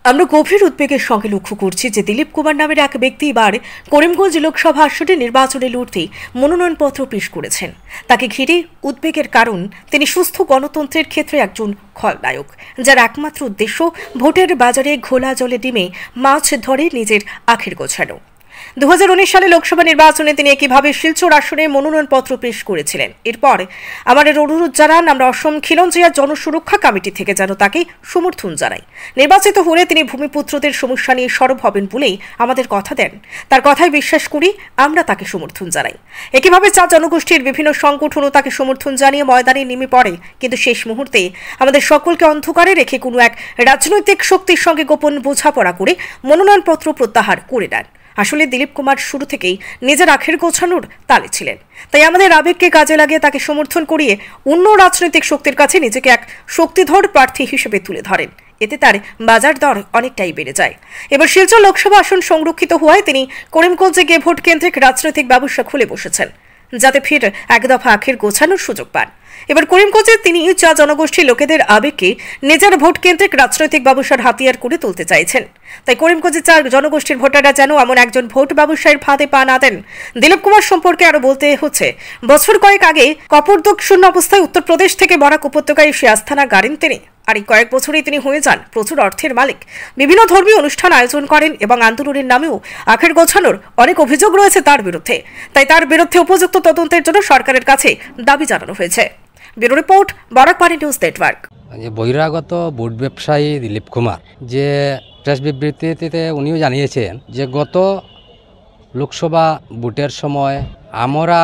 আমরা গভীর উদ্বেগের সঙ্গে লক্ষ্য করছি যে দিলীপ কুমার নামের এক ব্যক্তি এবার করিমগঞ্জ লোকসভা আসনে নির্বাচনে লড়তে মনোনয়নপত্র পেশ করেছেন। তাকে ঘিরে উদ্বেগের কারণ তিনি সুস্থ গণতন্ত্রের ক্ষেত্রে একজন খলনায়ক, যার একমাত্র উদ্দেশ্য ভোটের বাজারে ঘোলা জলে ডিমে মাছ ধরে নিজের আখের গোছানো। 2019 সালে লোকসভা নির্বাচনে তিনি একইভাবে শিলচর আসনে মনোনয়নপত্র পেশ করেছিলেন। এরপর আমাদের অনুরোধ জানান আমরা অসম খিলঞ্জিয়া জনসুরক্ষা কমিটি থেকে যেন তাকে সমর্থন জানাই। নির্বাচিত হলে তিনি ভূমিপুত্রদের সমস্যা নিয়ে সরব হবেন বলেই আমাদের কথা দেন। তার কথায় বিশ্বাস করি, আমরা তাকে সমর্থন জানাই। একইভাবে চা জনগোষ্ঠীর বিভিন্ন সংগঠনও তাকে সমর্থন জানিয়ে ময়দানে নেমে পড়ে, কিন্তু শেষ মুহূর্তে আমাদের সকলকে অন্ধকারে রেখে কোনো এক রাজনৈতিক শক্তির সঙ্গে গোপন বোঝাপড়া করে মনোনয়নপত্র প্রত্যাহার করে নেন। আসলে দিলীপ কুমার শুরু থেকেই নিজের আখের গোছানোর তালে ছিলেন, তাই আমাদের আবেগকে কাজে লাগিয়ে তাকে সমর্থন করিয়ে অন্য রাজনৈতিক শক্তির কাছে নিজেকে এক শক্তিধর প্রার্থী হিসেবে তুলে ধরেন। এতে তার বাজার দর অনেকটাই বেড়ে যায়। এবার শিলচর লোকসভা আসন সংরক্ষিত হওয়ায় তিনি করিমগঞ্জে গিয়ে ভোট কেন্দ্রিক রাজনৈতিক ব্যবসা খুলে বসেছেন, যাতে ফির এক দফা আখের গোছানোর সুযোগ পান। এবার করিমগঞ্জে তিনি চা জনগোষ্ঠীর লোকেদের আবেগকে নিজের ভোট কেন্দ্রিক রাজনৈতিক ব্যবসার হাতিয়ার করে তুলতে চাইছেন। তাই করিমগঞ্জে চা জনগোষ্ঠীর ভোটাররা যেন এমন একজন ভোট ব্যবসায়ীর ফাঁদে পা না দেন। দিলীপ কুমার সম্পর্কে আরো বলতে হচ্ছে, বছর কয়েক আগে কপরদক শূন্য অবস্থায় উত্তরপ্রদেশ থেকে বরাক উপত্যকায় সে আস্থানা গাড়েন তিনি। আর এই কয়েক বছরেই তিনি হয়ে যান প্রচুর অর্থের মালিক। বিভিন্ন ধর্মীয় অনুষ্ঠান আয়োজন করেন এবং আন্দোলনের নামেও আখের গোছানোর অনেক অভিযোগ রয়েছে তার বিরুদ্ধে। তাই তার বিরুদ্ধে উপযুক্ত তদন্তের জন্য সরকারের কাছে দাবি জানানো হয়েছে। Bureau report, Barak Bani news network. বহিরাগত বুট ব্যবসায়ী দিলীপ কুমার যে প্রেস বিবৃতিতে উনিও জানিয়েছেন যে গত লোকসভা ভোটের সময় আমরা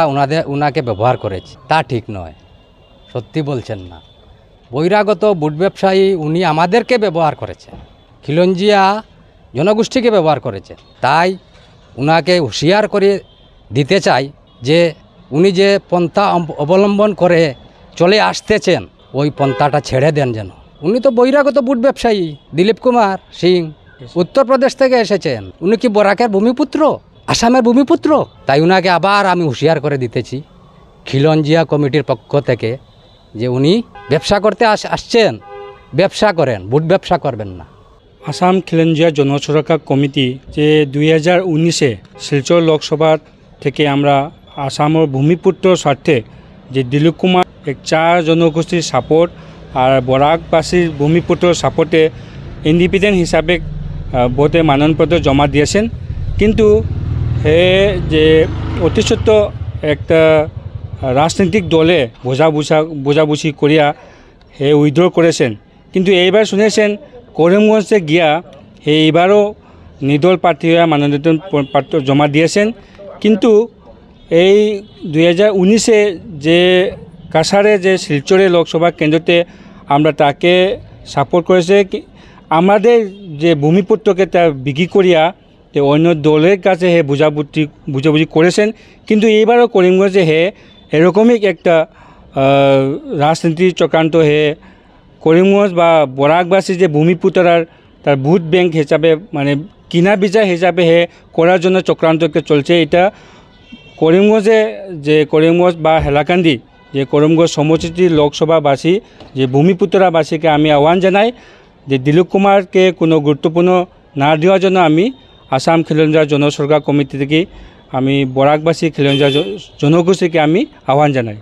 ওনাকে ব্যবহার করেছি, তা ঠিক নয়, সত্যি বলছেন না। বহিরাগত বুট ব্যবসায়ী উনি আমাদেরকে ব্যবহার করেছেন, খিলঞ্জিয়া জনগোষ্ঠীকে ব্যবহার করেছেন। তাই উনাকে হুঁশিয়ার করে দিতে চাই যে উনি যে পন্থা অবলম্বন করে চলে আসতেছেন ওই পন্থাটা ছেড়ে দেন যেন। উনি তো বহিরাগত বুট ব্যবসায়ী দিলীপ কুমার সিং, উত্তরপ্রদেশ থেকে এসেছেন। উনি কি বরাকের ভূমিপুত্র, আসামের ভূমিপুত্র? তাই উনাকে আবার আমি হুঁশিয়ার করে দিতেছি খিলঞ্জিয়া কমিটির পক্ষ থেকে যে উনি ব্যবসা করতে আসছেন, ব্যবসা করেন, বুট ব্যবসা করবেন না। আসাম খিলঞ্জিয়া জনসুরক্ষা কমিটি যে 2019-এ শিলচর লোকসভা থেকে আমরা আসামের ভূমিপুত্র স্বার্থে যে দিলীপ কুমার এক চা জনগোষ্ঠীর সাপোর্ট আর বরাকবাসীর ভূমিপুত্র সাপোর্টে ইন্ডিপেন্ডেন্ট হিসাবে ভোটে মনোনয়নপত্র জমা দিয়েছেন। কিন্তু হে যে অতিসত্ত্ব একটা রাজনৈতিক দলে বোঝাবুঝি করিয়া হে উইথড্র করেছেন। কিন্তু এইবার শুনেছেন করিমগঞ্জে গিয়া এইবারও নির্দল প্রার্থী হয়ে মনোনয়ন পত্র জমা দিয়েছেন। কিন্তু এই 2019-এ যে কাছাড়ে যে শিলচরে লোকসভা কেন্দ্রতে আমরা তাকে সাপোর্ট করেছে, আমাদের যে ভূমিপুত্রকে তা বিক্রি করিয়া অন্য দলের কাছে হে বুঝাবুঝি করেছেন। কিন্তু এইবারও করিমগঞ্জে হে এরকমই একটা রাজনীতি চক্রান্ত হে করিমগঞ্জ বা বরাকবাসী যে ভূমিপুত্রার তার ভোট ব্যাংক হিসাবে মানে কিনা বিচা হিসাবে হে করার জন্য চক্রান্তকে চলছে। এটা করিমগঞ্জে যে করিমগঞ্জ বা হেলাকান্দি যে করিমগঞ্জ সমষ্টির লোকসভাবাসী যে ভূমিপুত্রাবাসীকে আমি আহ্বান জানাই যে দিলীপ কুমারকে কোনো গুরুত্বপূর্ণ না দেওয়ার জন্য আমি আসাম খিলঞ্জিয়া জনসুরক্ষা কমিটি থেকে আমি বরাকবাসী খিলঞ্জিয়া জনগোষ্ঠীকে আমি আহ্বান জানাই।